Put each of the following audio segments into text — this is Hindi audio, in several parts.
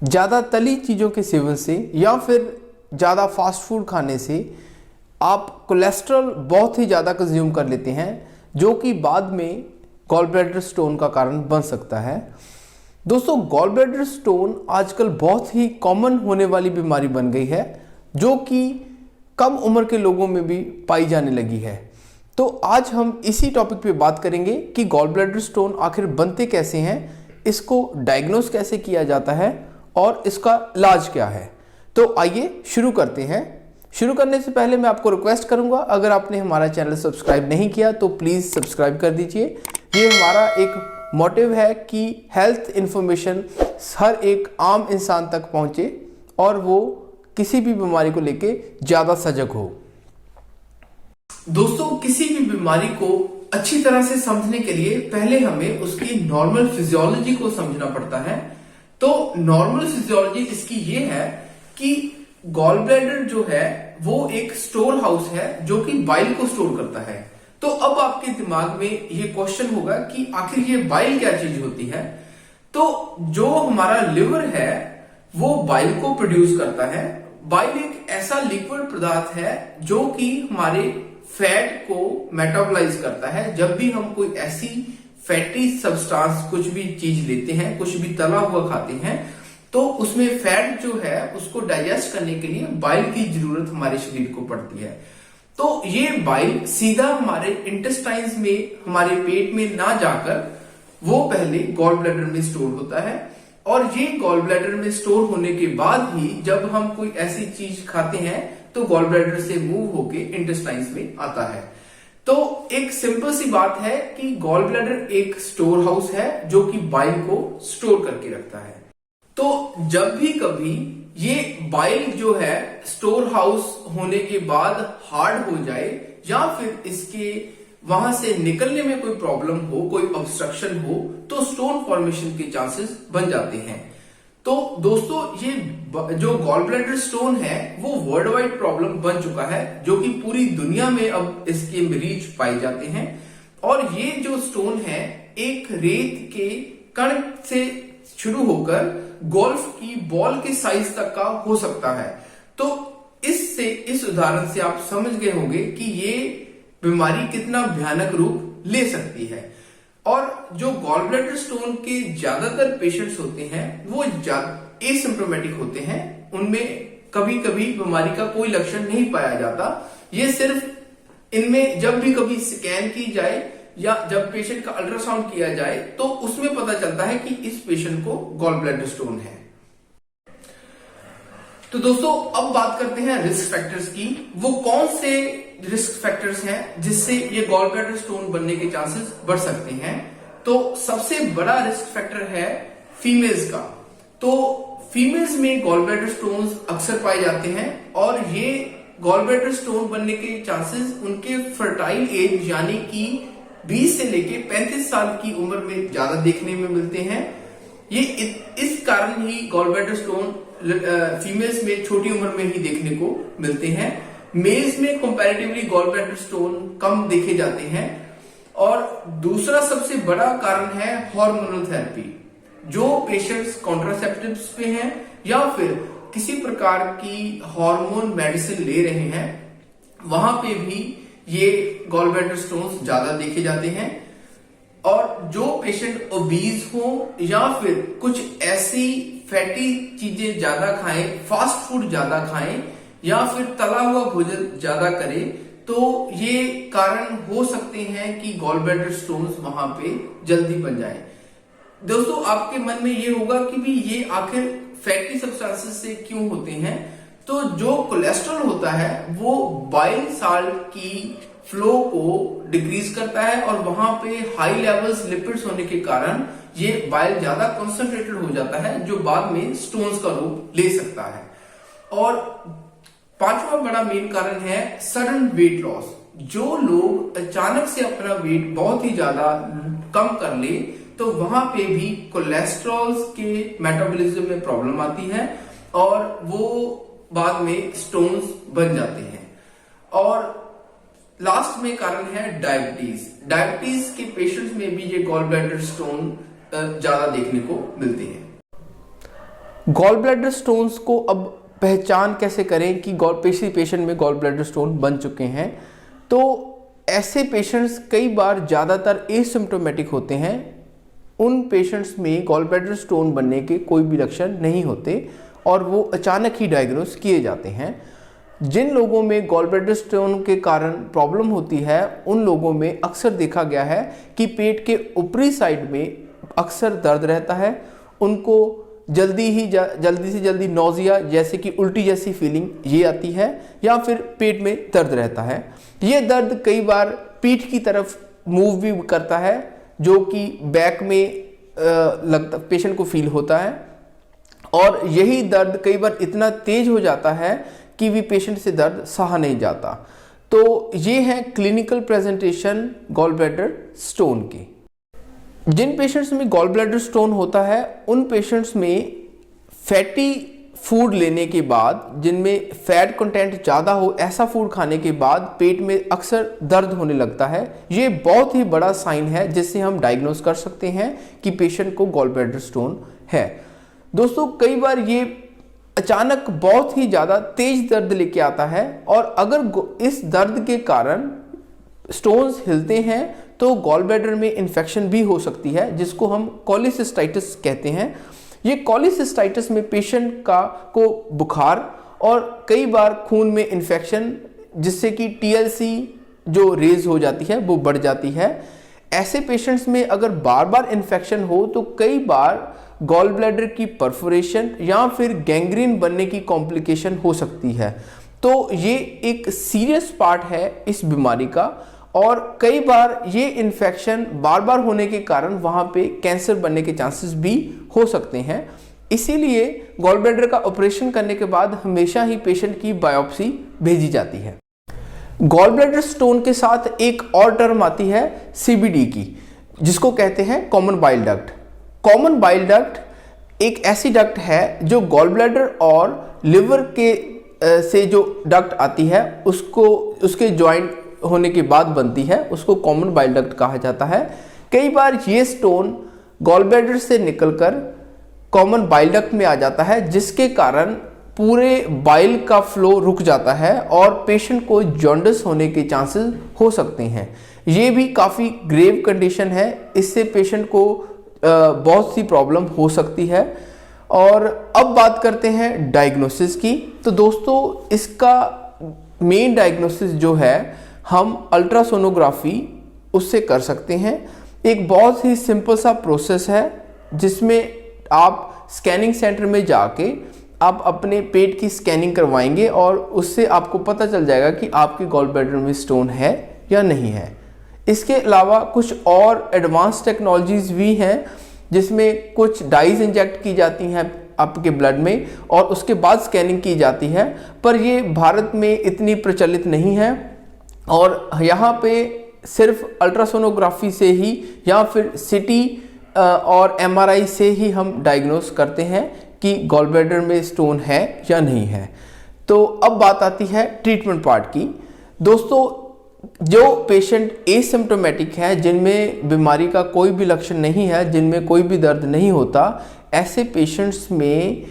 ज़्यादा तली चीज़ों के सेवन से या फिर ज़्यादा फास्ट फूड खाने से आप कोलेस्ट्रॉल बहुत ही ज़्यादा कंज्यूम कर लेते हैं, जो कि बाद में गॉल ब्लैडर स्टोन का कारण बन सकता है। दोस्तों, गॉल ब्लैडर स्टोन आजकल बहुत ही कॉमन होने वाली बीमारी बन गई है, जो कि कम उम्र के लोगों में भी पाई जाने लगी है। तो आज हम इसी टॉपिक पे बात करेंगे कि गॉल ब्लैडर स्टोन आखिर बनते कैसे हैं, इसको डायग्नोस कैसे किया जाता है और इसका इलाज क्या है। तो आइए शुरू करते हैं। शुरू करने से पहले मैं आपको रिक्वेस्ट करूंगा, अगर आपने हमारा चैनल सब्सक्राइब नहीं किया तो प्लीज़ सब्सक्राइब कर दीजिए। ये हमारा एक मोटिव है कि हेल्थ इन्फॉर्मेशन हर एक आम इंसान तक पहुंचे और वो किसी भी बीमारी को लेके ज़्यादा सजग हो। दोस्तों, किसी भी बीमारी को अच्छी तरह से समझने के लिए पहले हमें उसकी नॉर्मल फिजियोलॉजी को समझना पड़ता है। तो नॉर्मल फिजियोलॉजी इसकी ये है कि गॉल ब्लैडर जो है वो एक स्टोर हाउस है जो कि बाइल को स्टोर करता है। तो अब आपके दिमाग में ये क्वेश्चन होगा कि आखिर ये बाइल क्या चीज होती है। तो जो हमारा लिवर है वो बाइल को प्रोड्यूस करता है। बाइल एक ऐसा लिक्विड पदार्थ है जो कि हमारे फैट को मेटाबोलाइज करता है। जब भी हम कोई ऐसी फैटी सब्सटेंस कुछ भी चीज लेते हैं, कुछ भी तला हुआ खाते हैं, तो उसमें फैट जो है उसको डाइजेस्ट करने के लिए बाइल की जरूरत हमारे शरीर को पड़ती है। तो ये बाइल सीधा हमारे इंटेस्टाइन्स में, हमारे पेट में ना जाकर वो पहले गॉल ब्लैडर में स्टोर होता है, और ये गॉल ब्लैडर में स्टोर होने के बाद ही जब हम कोई ऐसी चीज खाते हैं तो गॉल ब्लैडर से मूव होके इंटेस्टाइन्स में आता है। तो एक सिंपल सी बात है कि गॉल ब्लैडर एक स्टोर हाउस है जो कि बाइल को स्टोर करके रखता है। तो जब भी कभी ये बाइल जो है स्टोर हाउस होने के बाद हार्ड हो जाए या फिर इसके वहां से निकलने में कोई प्रॉब्लम हो, कोई ऑब्स्ट्रक्शन हो, तो स्टोन फॉर्मेशन के चांसेस बन जाते हैं। तो दोस्तों, ये जो गॉल ब्लैडर स्टोन है वो वर्ल्ड वाइड प्रॉब्लम बन चुका है, जो कि पूरी दुनिया में अब इसके मरीज पाए जाते हैं। और ये जो स्टोन है एक रेत के कण से शुरू होकर गोल्फ की बॉल के साइज तक का हो सकता है। तो इस उदाहरण से आप समझ गए होंगे कि ये बीमारी कितना भयानक रूप ले सकती है। और जो गॉल ब्लैडर स्टोन के ज्यादातर पेशेंट्स होते हैं वो एसिम्प्टोमेटिक होते हैं। उनमें कभी कभी बीमारी का कोई लक्षण नहीं पाया जाता। ये सिर्फ इनमें जब भी कभी स्कैन की जाए या जब पेशेंट का अल्ट्रासाउंड किया जाए तो उसमें पता चलता है कि इस पेशेंट को गॉल ब्लैडर स्टोन है। तो दोस्तों, अब बात करते हैं रिस्क फैक्टर्स की। वो कौन से रिस्क फैक्टर्स हैं जिससे ये गॉल ब्लैडर स्टोन बनने के चांसेस बढ़ सकते हैं। तो सबसे बड़ा रिस्क फैक्टर है फीमेल्स का। तो फीमेल्स में गॉल ब्लैडर स्टोन्स अक्सर पाए जाते हैं और ये गॉल ब्लैडर स्टोन बनने के चांसेस उनके फर्टाइल एज यानी कि 20 से लेके 35 साल की उम्र में ज्यादा देखने में मिलते हैं। ये इस कारण ही गॉल ब्लैडर स्टोन फीमेल्स में छोटी उम्र में ही देखने को मिलते हैं। मेल्स में कंपैरेटिवली गॉल ब्लैडर स्टोन कम देखे जाते हैं। और दूसरा सबसे बड़ा कारण है हार्मोनल थेरेपी। जो पेशेंट्स कॉन्ट्रासेप्टिव्स पे हैं या फिर किसी प्रकार की हार्मोन मेडिसिन ले रहे हैं, वहां पे भी ये गॉल ब्लैडर स्टोन्स ज्यादा देखे जाते हैं। और जो पेशेंट ओबीज हो या फिर कुछ ऐसी फैटी चीजें ज्यादा खाएं, फास्ट फूड ज्यादा खाएं या फिर तला हुआ भोजन ज्यादा करें, तो ये कारण हो सकते हैं कि गॉल ब्लैडर स्टोन्स वहां पे जल्दी बन जाए। दोस्तों, आपके मन में ये होगा कि भी ये आखिर फैटी सब्सटेंसेस से क्यों होते हैं। तो जो कोलेस्ट्रॉल होता है वो बाइल साल्ट की फ्लो को डिक्रीज करता है और वहां पे हाई लेवल्स लिपिड्स होने के कारण ये बाइल ज्यादा कॉन्सेंट्रेटेड हो जाता है, जो बाद में स्टोन्स का रूप ले सकता है। और पांचवा बड़ा मेन कारण है सडन वेट लॉस। जो लोग अचानक से अपना वेट बहुत ही ज्यादा कम कर ले तो वहां पे भी कोलेस्ट्रॉल के मेटाबॉलिज्म में प्रॉब्लम आती है और वो बाद में स्टोन्स बन जाते हैं। और लास्ट में कारण है डायबिटीज। डायबिटीज के पेशेंट्स में भी ये गॉल ब्लैडर स्टोन ज्यादा देखने को मिलते हैं। गॉल ब्लैडर स्टोन्स को अब पहचान कैसे करें कि पेशेंट में गॉल ब्लैडर स्टोन बन चुके हैं। तो ऐसे पेशेंट्स कई बार ज़्यादातर एसिम्प्टोमेटिक होते हैं। उन पेशेंट्स में गॉल ब्लैडर स्टोन बनने के कोई भी लक्षण नहीं होते और वो अचानक ही डायग्नोस किए जाते हैं। जिन लोगों में गॉल ब्लैडर स्टोन के कारण प्रॉब्लम होती है उन लोगों में अक्सर देखा गया है कि पेट के ऊपरी साइड में अक्सर दर्द रहता है। उनको जल्दी से जल्दी नौजिया जैसे कि उल्टी जैसी फीलिंग ये आती है या फिर पेट में दर्द रहता है। ये दर्द कई बार पीठ की तरफ मूव भी करता है जो कि बैक में पेशेंट को फील होता है और यही दर्द कई बार इतना तेज हो जाता है कि भी पेशेंट से दर्द सहा नहीं जाता। तो ये है clinical presentation gall bladder stone की। जिन पेशेंट्स में गॉल ब्लैडर स्टोन होता है उन पेशेंट्स में फैटी फूड लेने के बाद, जिनमें फैट कंटेंट ज़्यादा हो, ऐसा फूड खाने के बाद पेट में अक्सर दर्द होने लगता है। ये बहुत ही बड़ा साइन है जिससे हम डायग्नोस कर सकते हैं कि पेशेंट को गॉल ब्लैडर स्टोन है। दोस्तों कई बार ये अचानक बहुत ही ज़्यादा तेज दर्द लेके आता है और अगर इस दर्द के कारण स्टोन्स हिलते हैं तो गॉल ब्लैडर में इन्फेक्शन भी हो सकती है जिसको हम कॉलीसिस्टाइटिस कहते हैं। ये कॉलीसिस्टाइटिस में पेशेंट को बुखार और कई बार खून में इन्फेक्शन जिससे कि TLC जो रेज हो जाती है वो बढ़ जाती है। ऐसे पेशेंट्स में अगर बार बार इन्फेक्शन हो तो कई बार गॉल ब्लैडर की परफोरेशन या फिर गैंग्रीन बनने की कॉम्प्लिकेशन हो सकती है। तो ये एक सीरियस पार्ट है इस बीमारी का और कई बार ये इन्फेक्शन बार बार होने के कारण वहाँ पे कैंसर बनने के चांसेस भी हो सकते हैं। इसीलिए गॉल ब्लैडर का ऑपरेशन करने के बाद हमेशा ही पेशेंट की बायोप्सी भेजी जाती है। गॉल ब्लैडर स्टोन के साथ एक और टर्म आती है CBD की, जिसको कहते हैं common bile duct. Common bile duct एक ऐसी डक्ट है जो गॉल ब्लैडर और लिवर के से जो डक्ट आती है उसके ज्वाइंट होने के बाद बनती है, उसको कॉमन बाइल डक्ट कहा जाता है। कई बार ये स्टोन गॉल ब्लैडर से निकलकर कॉमन बाइल डक्ट में आ जाता है जिसके कारण पूरे बाइल का फ्लो रुक जाता है और पेशेंट को जॉन्डिस होने के चांसेस हो सकते हैं। ये भी काफ़ी ग्रेव कंडीशन है, इससे पेशेंट को बहुत सी प्रॉब्लम हो सकती है। और अब बात करते हैं डायग्नोसिस की। तो दोस्तों इसका मेन डायग्नोसिस जो है हम अल्ट्रासोनोग्राफी उससे कर सकते हैं। एक बहुत ही सिंपल सा प्रोसेस है जिसमें आप स्कैनिंग सेंटर में जाके आप अपने पेट की स्कैनिंग करवाएंगे और उससे आपको पता चल जाएगा कि आपके गॉल ब्लैडर में स्टोन है या नहीं है। इसके अलावा कुछ और एडवांस टेक्नोलॉजीज भी हैं जिसमें कुछ डाइज इंजेक्ट की जाती हैं आपके ब्लड में और उसके बाद स्कैनिंग की जाती है, पर ये भारत में इतनी प्रचलित नहीं है और यहाँ पे सिर्फ अल्ट्रासोनोग्राफी से ही या फिर CT और MRI से ही हम डायग्नोस करते हैं कि गॉल ब्लैडर में स्टोन है या नहीं है। तो अब बात आती है ट्रीटमेंट पार्ट की। दोस्तों जो पेशेंट एसिम्प्टोमेटिक है, जिनमें बीमारी का कोई भी लक्षण नहीं है, जिनमें कोई भी दर्द नहीं होता, ऐसे पेशेंट्स में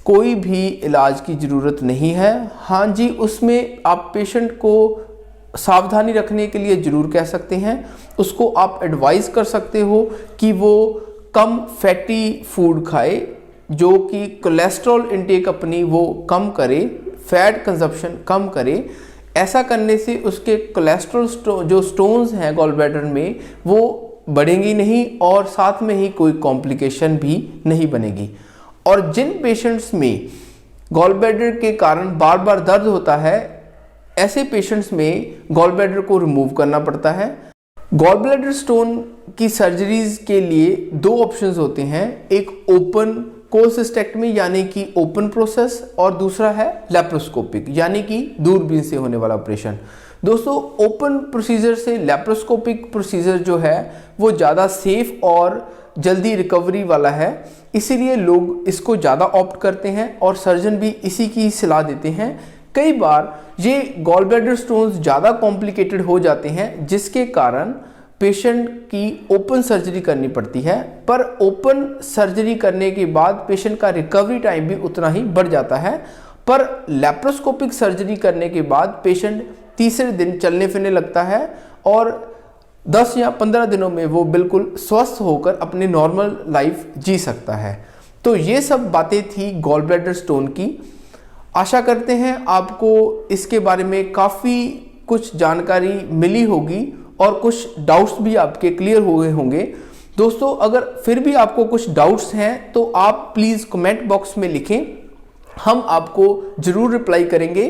कोई भी इलाज की ज़रूरत नहीं है। हाँ जी, उसमें आप पेशेंट को सावधानी रखने के लिए ज़रूर कह सकते हैं। उसको आप एडवाइस कर सकते हो कि वो कम फैटी फूड खाए, जो कि कोलेस्ट्रॉल इनटेक अपनी वो कम करे, फैट कंजप्शन कम करे। ऐसा करने से उसके कोलेस्ट्रॉल जो स्टोन्स हैं गॉल ब्लैडर में वो बढ़ेंगी नहीं और साथ में ही कोई कॉम्प्लिकेशन भी नहीं बनेगी। और जिन पेशेंट्स में गॉल ब्लैडर के कारण बार बार दर्द होता है, ऐसे पेशेंट्स में गॉल ब्लैडर को रिमूव करना पड़ता है। गॉल ब्लैडर स्टोन की सर्जरीज के लिए दो ऑप्शंस होते हैं, एक ओपन कोलसिस्टेक्टमी यानी कि ओपन प्रोसेस और दूसरा है लैप्रोस्कोपिक यानी कि दूरबीन से होने वाला ऑपरेशन। दोस्तों ओपन प्रोसीजर से लैप्रोस्कोपिक प्रोसीजर जो है वो ज़्यादा सेफ और जल्दी रिकवरी वाला है, इसीलिए लोग इसको ज़्यादा ऑप्ट करते हैं और सर्जन भी इसी की सलाह देते हैं। कई बार ये गॉल ब्लैडर स्टोन्स ज़्यादा कॉम्प्लिकेटेड हो जाते हैं जिसके कारण पेशेंट की ओपन सर्जरी करनी पड़ती है, पर ओपन सर्जरी करने के बाद पेशेंट का रिकवरी टाइम भी उतना ही बढ़ जाता है। पर लैप्रोस्कोपिक सर्जरी करने के बाद पेशेंट तीसरे दिन चलने फिरने लगता है और 10 या 15 दिनों में वो बिल्कुल स्वस्थ होकर अपनी नॉर्मल लाइफ जी सकता है। तो ये सब बातें थी गॉल ब्लैडर स्टोन की। आशा करते हैं आपको इसके बारे में काफ़ी कुछ जानकारी मिली होगी और कुछ डाउट्स भी आपके क्लियर हो गए होंगे। दोस्तों, अगर फिर भी आपको कुछ डाउट्स हैं तो आप प्लीज़ कमेंट बॉक्स में लिखें, हम आपको ज़रूर रिप्लाई करेंगे।